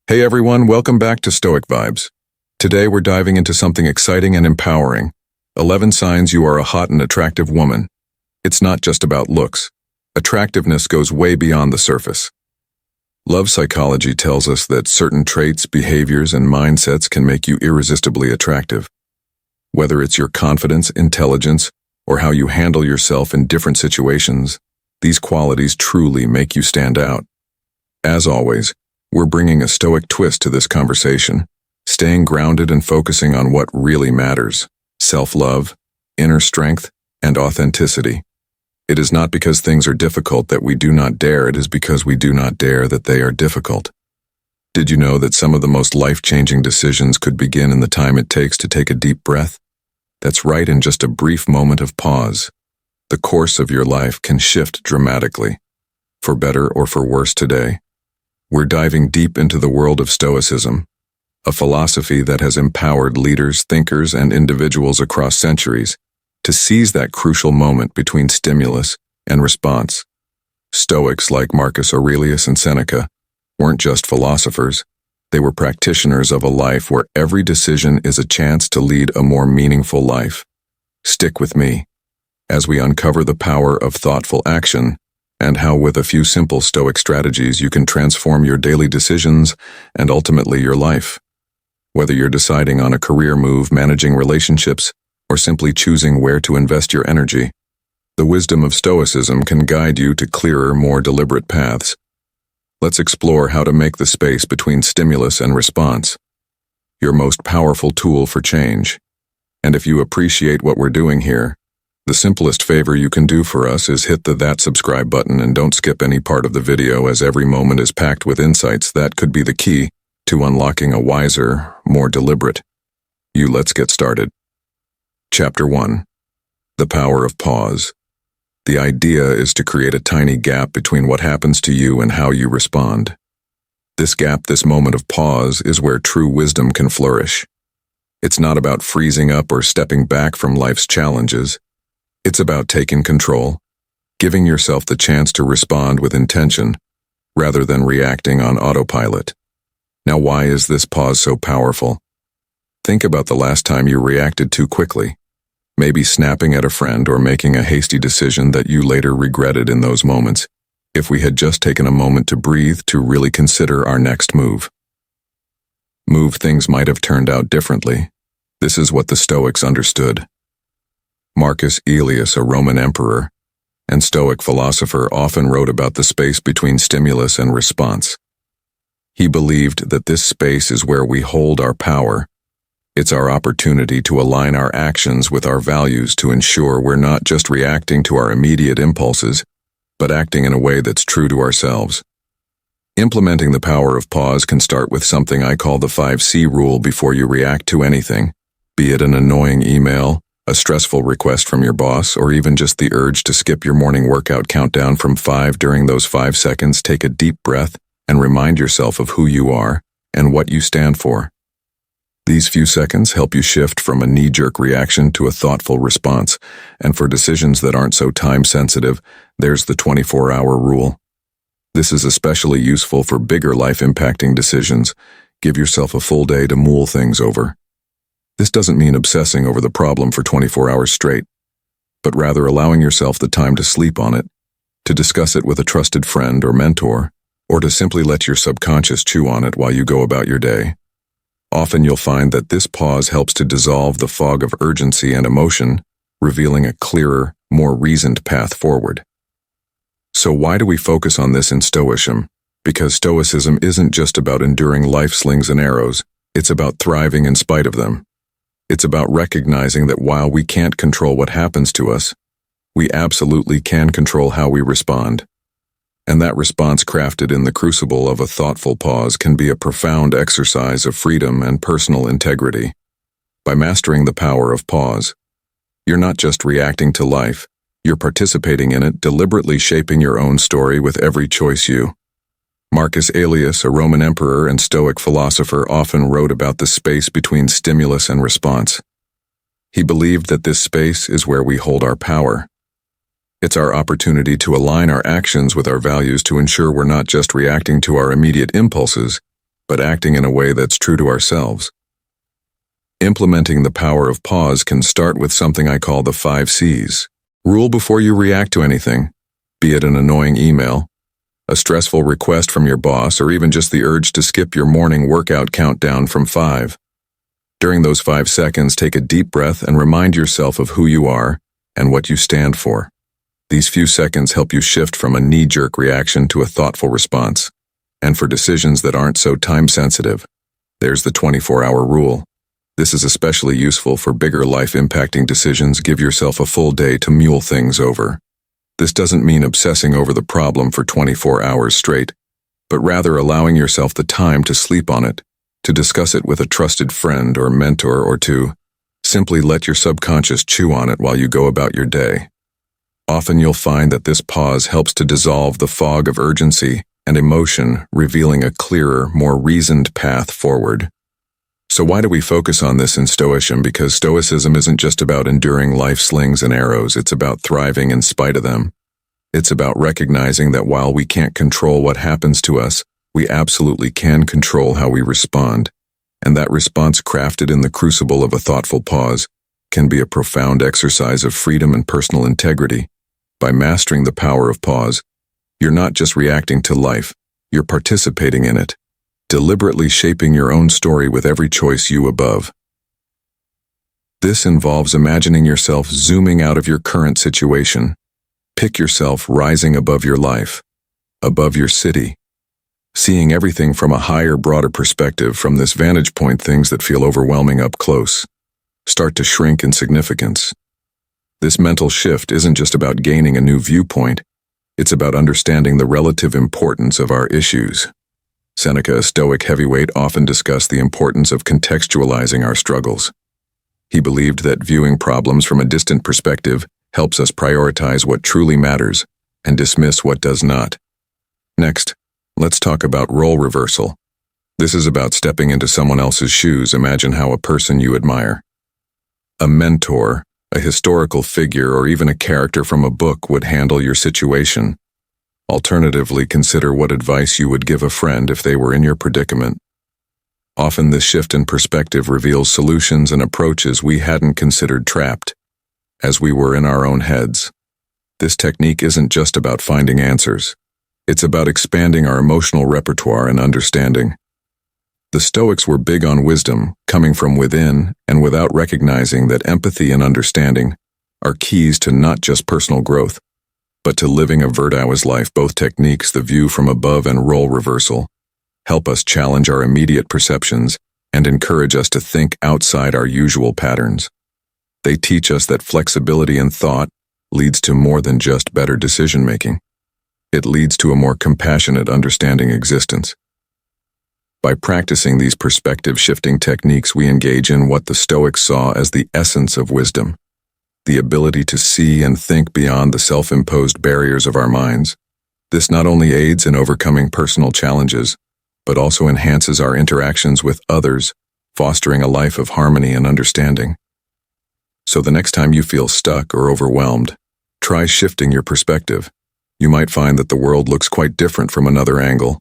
Hey everyone, welcome back to Stoic Vibes. Today we're diving into something exciting and empowering. 11 signs you are a hot and attractive woman. It's not just about looks. Attractiveness goes way beyond the surface. Love psychology tells us that certain traits, behaviors, and mindsets can make you irresistibly attractive. Whether it's your confidence, intelligence, or how you handle yourself in different situations, these qualities truly make you stand out. As always, we're bringing a Stoic twist to this conversation, staying grounded and focusing on what really matters: self-love, inner strength, and authenticity. It is not because things are difficult that we do not dare, it is because we do not dare that they are difficult. Did you know that some of the most life-changing decisions could begin in the time it takes to take a deep breath? That's right, in just a brief moment of pause. The course of your life can shift dramatically, for better or for worse today. We're diving deep into the world of Stoicism, a philosophy that has empowered leaders, thinkers, and individuals across centuries to seize that crucial moment between stimulus and response. Stoics like Marcus Aurelius and Seneca weren't just philosophers, they were practitioners of a life where every decision is a chance to lead a more meaningful life. Stick with me as we uncover the power of thoughtful action and how with a few simple Stoic strategies you can transform your daily decisions and ultimately your life. Whether you're deciding on a career move, managing relationships, or simply choosing where to invest your energy, the wisdom of Stoicism can guide you to clearer, more deliberate paths. Let's explore how to make the space between stimulus and response your most powerful tool for change. And if you appreciate what we're doing here, the simplest favor you can do for us is hit that subscribe button and don't skip any part of the video, as every moment is packed with insights that could be the key to unlocking a wiser, more deliberate you. Let's get started. Chapter 1. The Power of Pause. The idea is to create a tiny gap between what happens to you and how you respond. This gap, this moment of pause, is where true wisdom can flourish. It's not about freezing up or stepping back from life's challenges. It's about taking control, giving yourself the chance to respond with intention, rather than reacting on autopilot. Now, why is this pause so powerful? Think about the last time you reacted too quickly, maybe snapping at a friend or making a hasty decision that you later regretted. In those moments, if we had just taken a moment to breathe, to really consider our next move, things might have turned out differently. This is what the Stoics understood. Marcus Aurelius, a Roman emperor and Stoic philosopher, often wrote about the space between stimulus and response. He believed that this space is where we hold our power. It's our opportunity to align our actions with our values, to ensure we're not just reacting to our immediate impulses, but acting in a way that's true to ourselves. Implementing the power of pause can start with something I call the 5C rule before you react to anything, be it an annoying email, a stressful request from your boss, or even just the urge to skip your morning workout. Countdown from 5. During those 5 seconds, take a deep breath and remind yourself of who you are and what you stand for. These few seconds help you shift from a knee-jerk reaction to a thoughtful response, and for decisions that aren't so time-sensitive, there's the 24-hour rule. This is especially useful for bigger life-impacting decisions. Give yourself a full day to mull things over. This doesn't mean obsessing over the problem for 24 hours straight, but rather allowing yourself the time to sleep on it, to discuss it with a trusted friend or mentor, or to simply let your subconscious chew on it while you go about your day. Often you'll find that this pause helps to dissolve the fog of urgency and emotion, revealing a clearer, more reasoned path forward. So why do we focus on this in Stoicism? Because Stoicism isn't just about enduring life's slings and arrows, it's about thriving in spite of them. It's about recognizing that while we can't control what happens to us, we absolutely can control how we respond. And that response, crafted in the crucible of a thoughtful pause, can be a profound exercise of freedom and personal integrity. By mastering the power of pause, you're not just reacting to life, you're participating in it, deliberately shaping your own story with every choice you. Marcus Aurelius, a Roman emperor and Stoic philosopher, often wrote about the space between stimulus and response. He believed that this space is where we hold our power. It's our opportunity to align our actions with our values, to ensure we're not just reacting to our immediate impulses, but acting in a way that's true to ourselves. Implementing the power of pause can start with something I call the 5 C's. Rule before you react to anything, be it an annoying email, a stressful request from your boss, or even just the urge to skip your morning workout countdown from 5. During those 5 seconds, take a deep breath and remind yourself of who you are and what you stand for. These few seconds help you shift from a knee-jerk reaction to a thoughtful response. And for decisions that aren't so time-sensitive, there's the 24-hour rule. This is especially useful for bigger life-impacting decisions. Give yourself a full day to mull things over. This doesn't mean obsessing over the problem for 24 hours straight, but rather allowing yourself the time to sleep on it, to discuss it with a trusted friend or mentor, or to simply let your subconscious chew on it while you go about your day. Often you'll find that this pause helps to dissolve the fog of urgency and emotion, revealing a clearer, more reasoned path forward. So why do we focus on this in Stoicism? Because Stoicism isn't just about enduring life's slings and arrows, it's about thriving in spite of them. It's about recognizing that while we can't control what happens to us, we absolutely can control how we respond. And that response, crafted in the crucible of a thoughtful pause, can be a profound exercise of freedom and personal integrity. By mastering the power of pause, you're not just reacting to life, you're participating in it, deliberately shaping your own story with every choice you above. This involves imagining yourself zooming out of your current situation. Pick yourself rising above your life, above your city, seeing everything from a higher, broader perspective. From this vantage point, things that feel overwhelming up close start to shrink in significance. This mental shift isn't just about gaining a new viewpoint, it's about understanding the relative importance of our issues. Seneca, a Stoic heavyweight, often discussed the importance of contextualizing our struggles. He believed that viewing problems from a distant perspective helps us prioritize what truly matters and dismiss what does not. Next, let's talk about role reversal. This is about stepping into someone else's shoes. Imagine how a person you admire, a mentor, a historical figure, or even a character from a book would handle your situation. Alternatively, consider what advice you would give a friend if they were in your predicament. Often this shift in perspective reveals solutions and approaches we hadn't considered, trapped as we were in our own heads. This technique isn't just about finding answers. It's about expanding our emotional repertoire and understanding. The Stoics were big on wisdom, coming from within and without, recognizing that empathy and understanding are keys to not just personal growth, but to living a virtuous life. Both techniques, the view from above and role reversal, help us challenge our immediate perceptions and encourage us to think outside our usual patterns. They teach us that flexibility in thought leads to more than just better decision-making. It leads to a more compassionate, understanding existence. By practicing these perspective-shifting techniques, we engage in what the Stoics saw as the essence of wisdom, the ability to see and think beyond the self-imposed barriers of our minds. This not only aids in overcoming personal challenges, but also enhances our interactions with others, fostering a life of harmony and understanding. So the next time you feel stuck or overwhelmed, try shifting your perspective. You might find that the world looks quite different from another angle,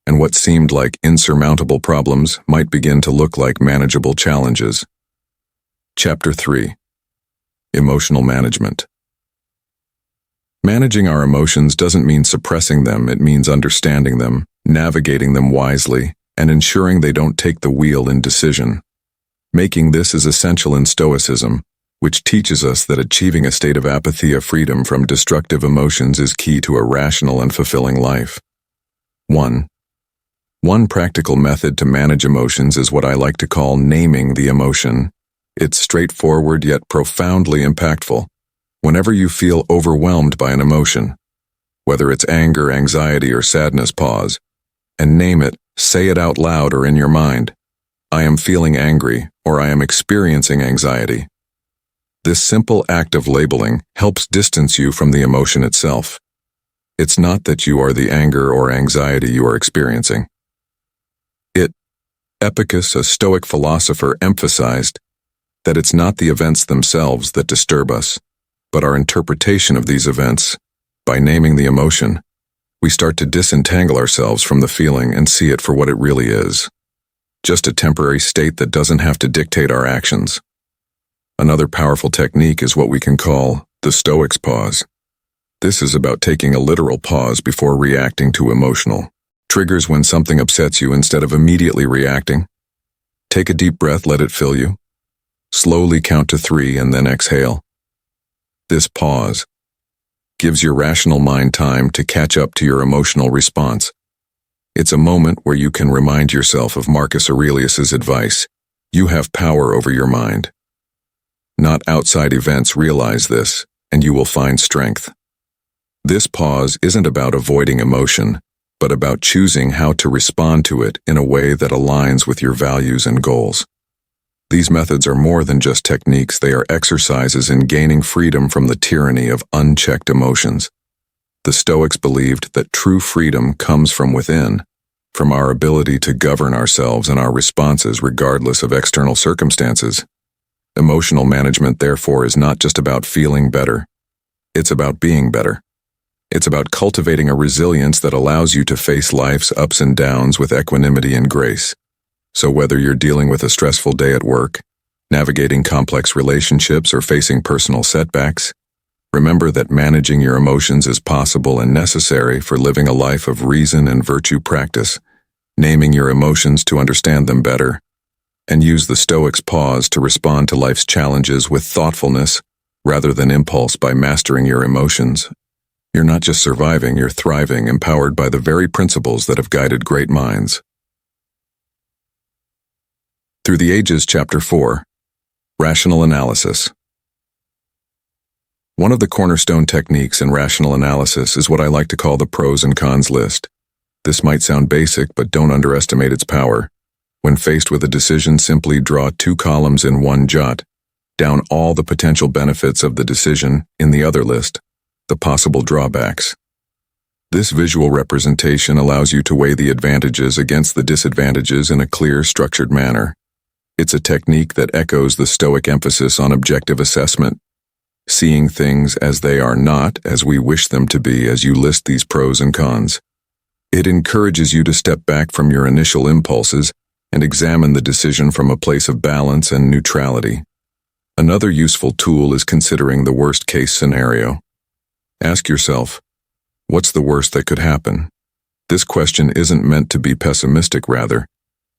and what seemed like insurmountable problems might begin to look like manageable challenges. Chapter 3. Emotional management. Managing our emotions doesn't mean suppressing them, it means understanding them, navigating them wisely, and ensuring they don't take the wheel in decision. Making this is essential in Stoicism, which teaches us that achieving a state of apathy, a freedom from destructive emotions, is key to a rational and fulfilling life. 1. One practical method to manage emotions is what I like to call naming the emotion. It's straightforward yet profoundly impactful. Whenever you feel overwhelmed by an emotion, whether it's anger, anxiety, or sadness, pause and name it. Say it out loud or in your mind. I am feeling angry, or I am experiencing anxiety. This simple act of labeling helps distance you from the emotion itself. It's not that you are the anger or anxiety you are experiencing. Epicus, a Stoic philosopher, emphasized that it's not the events themselves that disturb us, but our interpretation of these events. By naming the emotion, we start to disentangle ourselves from the feeling and see it for what it really is. just a temporary state that doesn't have to dictate our actions. Another powerful technique is what we can call the Stoic's pause. This is about taking a literal pause before reacting to emotional triggers when something upsets you instead of immediately reacting. Take a deep breath, let it fill you. Slowly count to 3 and then exhale. This pause gives your rational mind time to catch up to your emotional response. It's a moment where you can remind yourself of Marcus Aurelius's advice. You have power over your mind. Not outside events realize this, and you will find strength. This pause isn't about avoiding emotion, but about choosing how to respond to it in a way that aligns with your values and goals. These methods are more than just techniques, they are exercises in gaining freedom from the tyranny of unchecked emotions. The Stoics believed that true freedom comes from within, from our ability to govern ourselves and our responses regardless of external circumstances. Emotional management, therefore, is not just about feeling better. It's about being better. It's about cultivating a resilience that allows you to face life's ups and downs with equanimity and grace. So whether you're dealing with a stressful day at work, navigating complex relationships, or facing personal setbacks, remember that managing your emotions is possible and necessary for living a life of reason and virtue. Practice naming your emotions to understand them better, and use the Stoics' pause to respond to life's challenges with thoughtfulness rather than impulse. By mastering your emotions, you're not just surviving, you're thriving, empowered by the very principles that have guided great minds. Through the Ages, Chapter 4, Rational Analysis. One of the cornerstone techniques in rational analysis is what I like to call the pros and cons list. This might sound basic, but don't underestimate its power. When faced with a decision, simply draw 2 columns in one jot, down all the potential benefits of the decision, in the other list, the possible drawbacks. This visual representation allows you to weigh the advantages against the disadvantages in a clear, structured manner. It's a technique that echoes the Stoic emphasis on objective assessment, seeing things as they are, not as we wish them to be, as you list these pros and cons. It encourages you to step back from your initial impulses and examine the decision from a place of balance and neutrality. Another useful tool is considering the worst-case scenario. Ask yourself, what's the worst that could happen? This question isn't meant to be pessimistic, rather.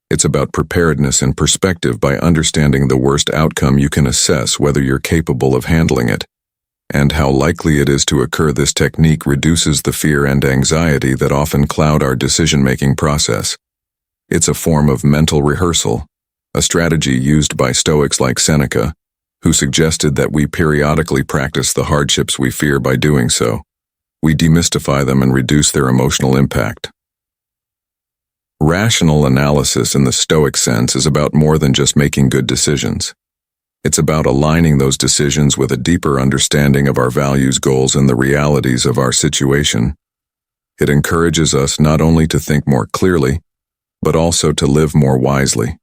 It's about preparedness and perspective. By understanding the worst outcome, you can assess whether you're capable of handling it, and how likely it is to occur. This technique reduces the fear and anxiety that often cloud our decision-making process. It's a form of mental rehearsal, a strategy used by Stoics like Seneca, who suggested that we periodically practice the hardships we fear. By doing so, we demystify them and reduce their emotional impact. Rational analysis in the Stoic sense is about more than just making good decisions. It's about aligning those decisions with a deeper understanding of our values, goals, and the realities of our situation. It encourages us not only to think more clearly, but also to live more wisely.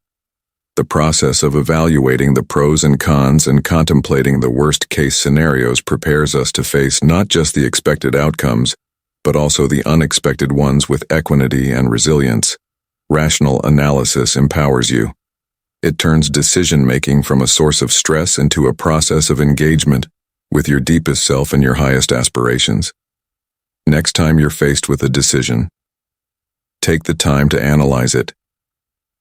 The process of evaluating the pros and cons and contemplating the worst-case scenarios prepares us to face not just the expected outcomes, but also the unexpected ones with equanimity and resilience. Rational analysis empowers you. It turns decision-making from a source of stress into a process of engagement with your deepest self and your highest aspirations. Next time you're faced with a decision, take the time to analyze it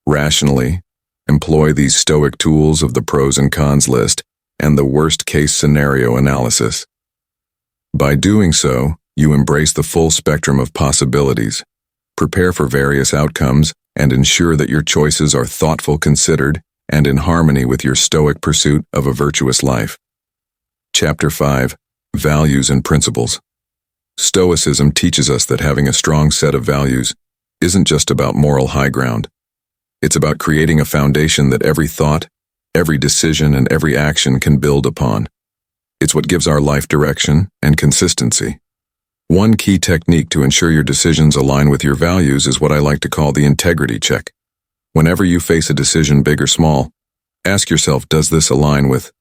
rationally. Employ these Stoic tools of the pros and cons list and the worst-case scenario analysis. By doing so, you embrace the full spectrum of possibilities, prepare for various outcomes, and ensure that your choices are thoughtful, considered, and in harmony with your Stoic pursuit of a virtuous life. Chapter 5, Values and Principles. Stoicism teaches us that having a strong set of values isn't just about moral high ground. It's about creating a foundation that every thought, every decision, and every action can build upon. It's what gives our life direction and consistency. One key technique to ensure your decisions align with your values is what I like to call the integrity check. Whenever you face a decision, big or small, ask yourself, does this align with